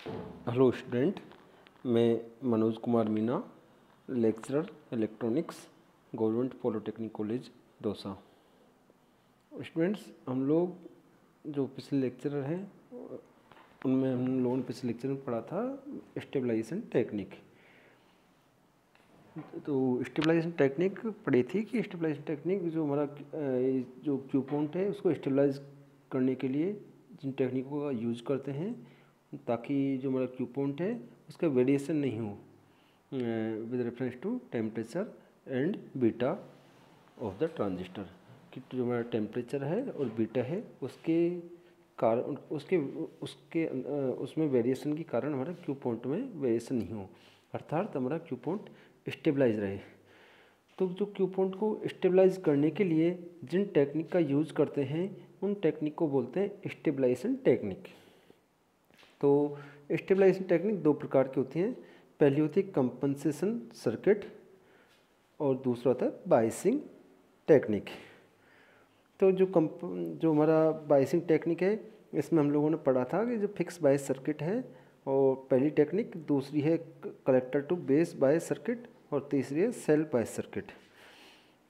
Hello student, मैं Manoj Kumar Meena, lecturer electronics, government polytechnic college Dausa. Students, हम लोग जो पिछले लेक्चरर हैं उनमें हम लोगों ने पिछले लेक्चर में पढ़ा था स्टेबलाइजेशन टेक्निक। तो स्टेबलाइजेशन टेक्निक पढ़ी थी कि स्टेबलाइजेशन टेक्निक जो हमारा जो क्यू पॉइंट है उसको स्टेबलाइज करने के लिए जिन टेक्निकों का यूज करते हैं ताकि जो हमारा क्यू पॉइंट है उसका वेरिएशन नहीं हो with reference to temperature and beta of the transistor, कि जो हमारा टेम्परेचर है और बीटा है उसके कारण उसमें वेरिएशन के कारण हमारा क्यू पॉइंट में वेरिएशन नहीं हो, अर्थात हमारा क्यू पॉइंट स्टेबलाइज रहे। तो जो क्यू पॉइंट को स्टेबलाइज करने के लिए जिन टेक्निक का यूज करते हैं उन टेक्निक को बोलते हैं स्टेबलाइजेशन टेक्निक। तो स्टेबलाइजेशन टेक्निक दो प्रकार की होती हैं। पहली होती है कंपनसेशन सर्किट और दूसरा होता है बायसिंग टेक्निक। तो जो हमारा बायसिंग टेक्निक है इसमें हम लोगों ने पढ़ा था कि जो फिक्स बायस सर्किट है और पहली टेक्निक, दूसरी है collector to base bias circuit और तीसरी है सेल्फ बायस सर्किट।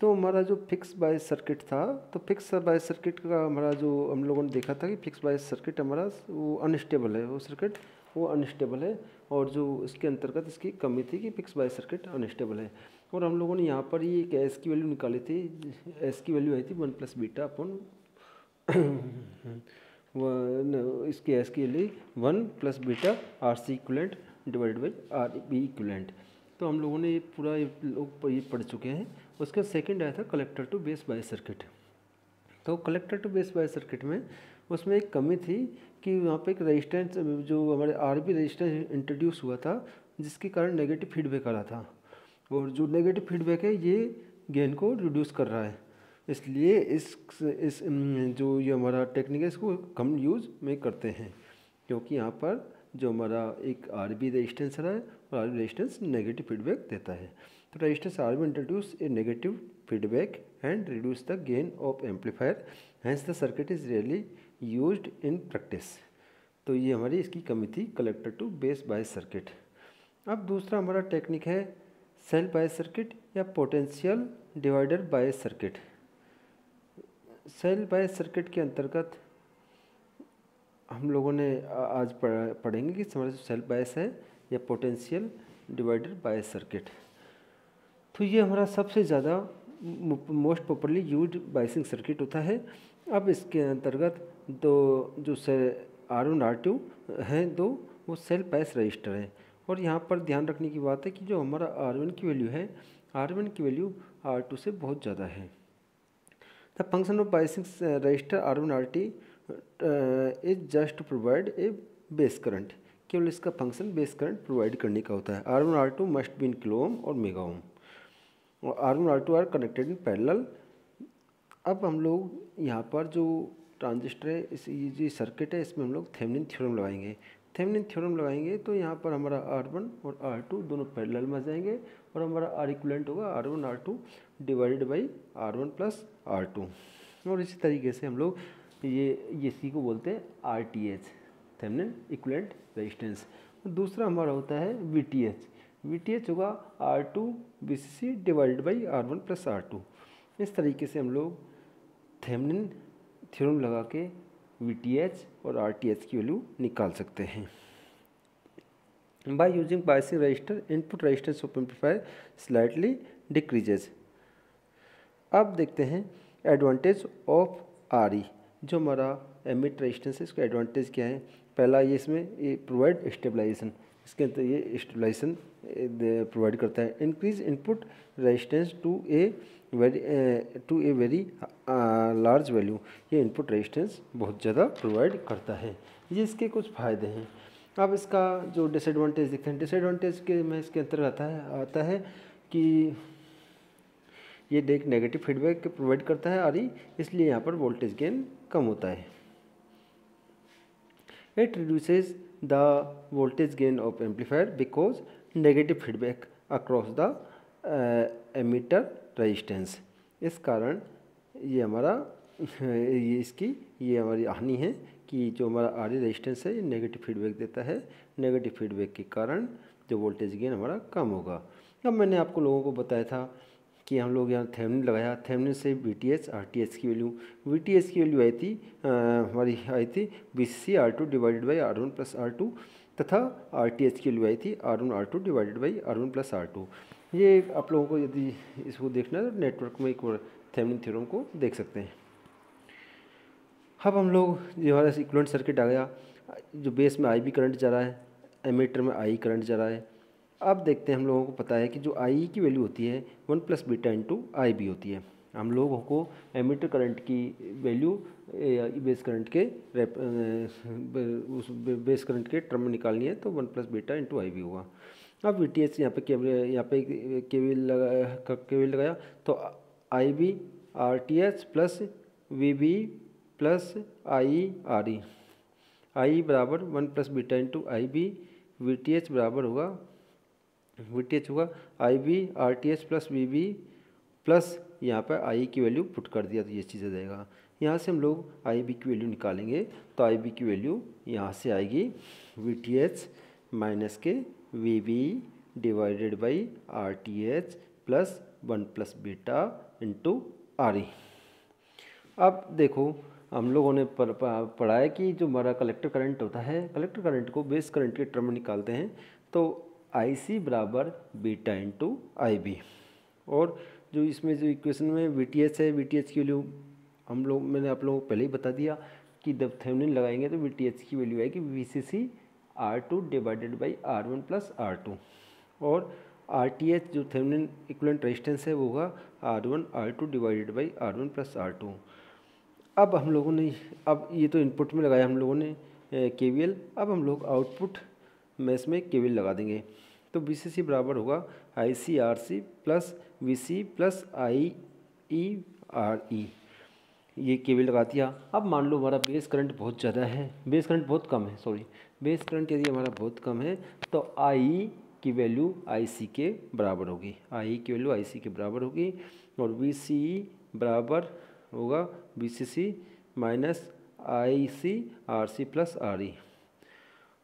तो हमारा जो फिक्स बायस सर्किट था, तो फिक्स बायस सर्किट का हमारा जो हम लोगों ने देखा था कि फिक्स बायस सर्किट हमारा वो अनस्टेबल है, वो सर्किट वो अनस्टेबल है और जो इसके अंतर्गत इसकी कमी थी कि फिक्स बायस सर्किट अनस्टेबल है। और हम लोगों ने यहाँ पर ये एक एस की वैल्यू निकाली थी। एस की वैल्यू आई थी 1 + बीटा अपॉन इसकी एस की value 1 + beta R C equivalent divide by R B equivalent. तो हम लोगों ने ये पूरा ये पढ़ चुके हैं। उसका सेकंड आया था collector to base bias circuit. तो collector to base bias circuit में उसमें एक कमी थी कि वहाँ पे एक रेजिस्टेंस, जो हमारे आर बी रेजिस्टेंस इंट्रोड्यूस हुआ था जिसके कारण नेगेटिव फीडबैक आ रहा था, और जो नेगेटिव फीडबैक है ये गेन को रिड्यूस कर रहा है। इसलिए इस जो ये हमारा टेक्निक है इसको कम यूज़ में करते हैं, क्योंकि यहाँ पर जो हमारा एक आर बी रेजिस्टेंस रहा है और R B resistance negative feedback देता है। तो resistance R B introduce a negative feedback and reduce the gain of amplifier, hence the circuit is really used in practice. तो ये हमारी इसकी कमी थी collector to base bias circuit. अब दूसरा हमारा टेक्निक है सेल्फ बायस सर्किट या potential divider bias circuit. Self bias circuit के अंतर्गत हम लोगों ने आज पढ़ेंगे कि हमारा जो सेल्फ बायस है या पोटेंशियल डिवाइडर बायस सर्किट। तो ये हमारा सबसे ज़्यादा most popularly used biasing circuit होता है। अब इसके अंतर्गत दो जो R1 R2 हैं दो, वो सेल्फ बायस रजिस्टर हैं। और यहाँ पर ध्यान रखने की बात है कि जो हमारा R1 की वैल्यू है, R1 की वैल्यू R2 से बहुत ज़्यादा है। The function of biasing resistor R1 R2 is just to provide a base current. केवल इसका फंक्शन बेस करंट प्रोवाइड करने का होता है। R1 R2 must be in kilo ohm और मेगा ओम, और R1 R2 are connected in parallel. अब हम लोग यहाँ पर जो ट्रांजिस्टर है, इस ये जो सर्किट है, इसमें हम लोग थेवेनिन थ्योरम लगाएंगे। थेवेनिन थ्योरम लगाएंगे तो यहाँ पर हमारा R1 और R2 दोनों पैरेलल में आ जाएंगे और हमारा R इक्विवेलेंट होगा R1 R2 divided by R1 + R2। और इसी तरीके से हम लोग ये इसी को बोलते हैं RTH, थेवेनिन इक्विवेलेंट रेजिस्टेंस। दूसरा हमारा होता है VTH। VTH होगा R2 VCC divided by R1 + R2। इस तरीके से हम लोग थेवेनिन थ्योरम लगा के VTH और RTH की वैल्यू निकाल सकते हैं। By using biasing register input resistance of amplifier slightly decreases. अब देखते हैं एडवांटेज ऑफ RE। जो हमारा एमिट रेजिस्टेंस है इसका एडवांटेज क्या है। पहला ये इसमें ये प्रोवाइड स्टेबलाइजेशन, इसके अंदर ये स्टेबलाइजेशन प्रोवाइड करता है। Increase input resistance to a very large value. ये इनपुट रेजिस्टेंस बहुत ज़्यादा प्रोवाइड करता है। ये इसके कुछ फ़ायदे हैं। अब इसका जो डिसएडवांटेज देखते हैं, डिसएडवांटेज के में इसके अंतर्गत आता है कि ये नेगेटिव फीडबैक प्रोवाइड करता है RE, इसलिए यहाँ पर वोल्टेज गेन कम होता है। It reduces the voltage gain of amplifier because negative feedback across the emitter resistance. इस कारण ये हमारा ये हमारी हानि है कि जो हमारा आर ई रेजिस्टेंस है ये नेगेटिव फीडबैक देता है, नेगेटिव फीडबैक के कारण जो वोल्टेज गेन हमारा कम होगा। अब मैंने आपको लोगों को बताया था कि हम लोग यहाँ थेवेनिन लगाया, थेवेनिन से VTH RTH की वैल्यू, VTH की वैल्यू आई थी हमारी आई थी VCC R2 divided by R1 plus R2 तथा RTH की वैल्यू आई थी R1 R2 divided by R1 plus R2। ये आप लोगों को यदि इसको देखना है तो नेटवर्क में एक बार थेवेनिन थ्योरम को देख सकते हैं। अब हम लोग जो हमारा इक्विवेलेंट सर्किट आ गया, जो बेस में IB करंट जा रहा है, एमीटर में I करंट जा रहा है। अब देखते हैं, हम लोगों को पता है कि जो I की वैल्यू होती है 1 प्लस बीटा इंटू IB होती है। हम लोगों को एमीटर करंट की वैल्यू बेस करंट के उस बेस करंट के टर्म में निकालनी है, तो 1 प्लस बीटा इंटू IB होगा। अब VTH यहाँ पे केवीएल लगाया तो IB RTH plus VB plus I RE बराबर 1 plus beta into IB, VTH बराबर होगा IB RTH plus VB plus यहाँ पर I की वैल्यू पुट कर दिया तो ये चीज़ आ जाएगा। यहाँ से हम लोग IB की वैल्यू निकालेंगे तो IB की वैल्यू यहाँ से आएगी VTH माइनस के VB divided by RTH plus 1 plus beta into RE। अब देखो, हम लोगों ने पढ़ा है कि जो हमारा कलेक्टर करंट होता है, कलेक्टर करंट को बेस करंट के टर्म में निकालते हैं तो IC बराबर बीटा इंटू IB। और जो इसमें जो इक्वेशन में VTH है, VTH की वैल्यू मैंने आप लोगों को पहले ही बता दिया कि जब थेवेनिन लगाएंगे तो VTH की वैल्यू आएगी VCC R2 divided by R1 plus R2 और RTH जो थेवेनिन इक्विवेलेंट रेजिस्टेंस है वो होगा R1 R2 divided by R1 plus R2। अब हम लोगों ने, अब ये तो इनपुट में लगाया हम लोगों ने KVL, अब हम लोग आउटपुट में इसमें KVL लगा देंगे तो VCC बराबर होगा IC RC plus VC plus IE RE। ये KVL लगा दिया। अब मान लो हमारा बेस करंट बहुत ज़्यादा है, बेस करंट बहुत कम है, बेस करंट यदि हमारा बहुत कम है तो IE की वैल्यू IC के बराबर होगी, IE की वैल्यू IC के बराबर होगी और VCE बराबर होगा VCC minus IC RC plus RE।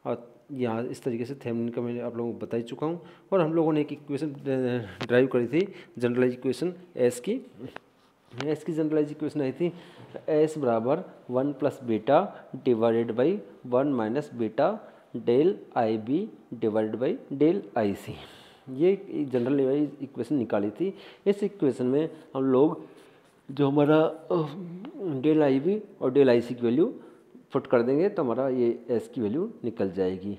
और यहाँ इस तरीके से थेवेनिन का मैंने आप लोगों को बता ही चुका हूँ। और हम लोगों ने एक इक्वेशन ड्राइव करी थी, जनरलाइज इक्वेशन S की जनरलाइज इक्वेशन आई थी S बराबर 1 plus beta divided by 1 minus beta del IB divided by del IC। ये जनरल इक्वेशन निकाली थी। इस इक्वेशन में हम लोग जो हमारा डेल IB और डेल IC की वैल्यू पुट कर देंगे तो हमारा ये S की वैल्यू निकल जाएगी।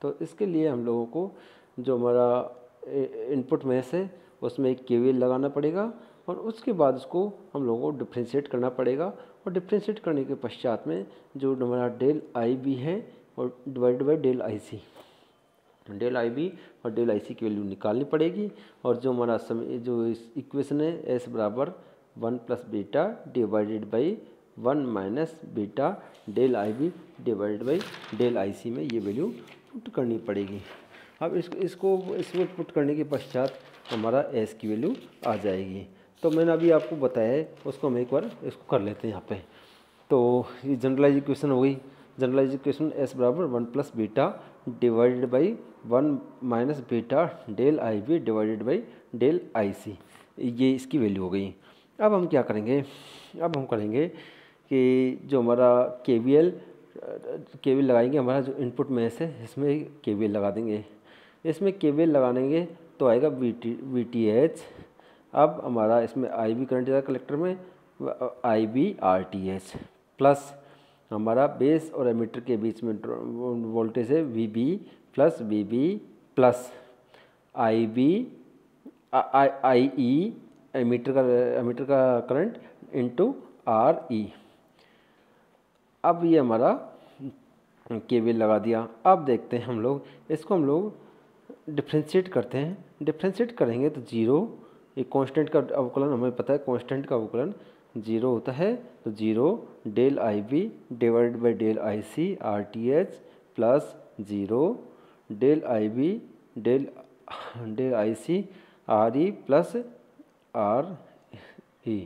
तो इसके लिए हम लोगों को जो हमारा इनपुट में है उसमें एक KVL लगाना पड़ेगा और उसके बाद उसको हम लोगों को डिफ्रेंशिएट करना पड़ेगा और डिफ्रेंशिएट करने के पश्चात में जो हमारा डेल IB है और divide by del IC, del IB और डेल IC की वैल्यू निकालनी पड़ेगी। और जो हमारा जो इक्वेशन है S बराबर 1 plus beta divided by 1 minus beta del IB divided by del IC में ये वैल्यू पुट करनी पड़ेगी। अब इसमें पुट करने के पश्चात हमारा S की वैल्यू आ जाएगी। तो मैंने अभी आपको बताया है, उसको हम एक बार इसको कर लेते हैं यहाँ पे। तो ये जनरलाइज इक्वेशन हो गई। जनरलाइज इक्वेशन S बराबर 1 plus beta divided by 1 minus beta del IB divided by del IC, ये इसकी वैल्यू हो गई। अब हम क्या करेंगे, अब हम करेंगे कि जो हमारा KVL लगाएंगे, हमारा जो इनपुट में है इसमें KVL लगा देंगे। इसमें KVL लगाएंगे तो आएगा VTH। अब हमारा इसमें IB करंट जाएगा कलेक्टर में, IB RTH प्लस हमारा बेस और एमीटर के बीच में वोल्टेज है VB plus VB plus IB IE emitter का करंट इंटू RE। अब ये हमारा KVL लगा दिया। अब देखते हैं हम लोग इसको डिफ्रेंशिएट करते हैं। डिफ्रेंशिएट करेंगे तो जीरो, ये कांस्टेंट का अवकलन हमें पता है, कांस्टेंट का अवकलन जीरो होता है। तो zero del IB divided by del IC RTH plus zero del IB del IC RE plus RE।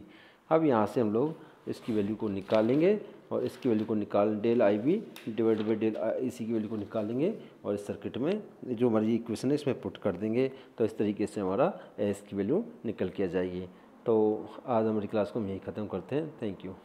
अब यहाँ से हम लोग इसकी वैल्यू को निकालेंगे और इसकी वैल्यू को निकाल del I B divide by del A C की वैल्यू को निकालेंगे और इस सर्किट में जो हमारी इक्वेशन है इसमें पुट कर देंगे। तो इस तरीके से हमारा एस की वैल्यू निकल के आ जाएगी। तो आज हमारी क्लास को हम यही ख़त्म करते हैं। Thank you.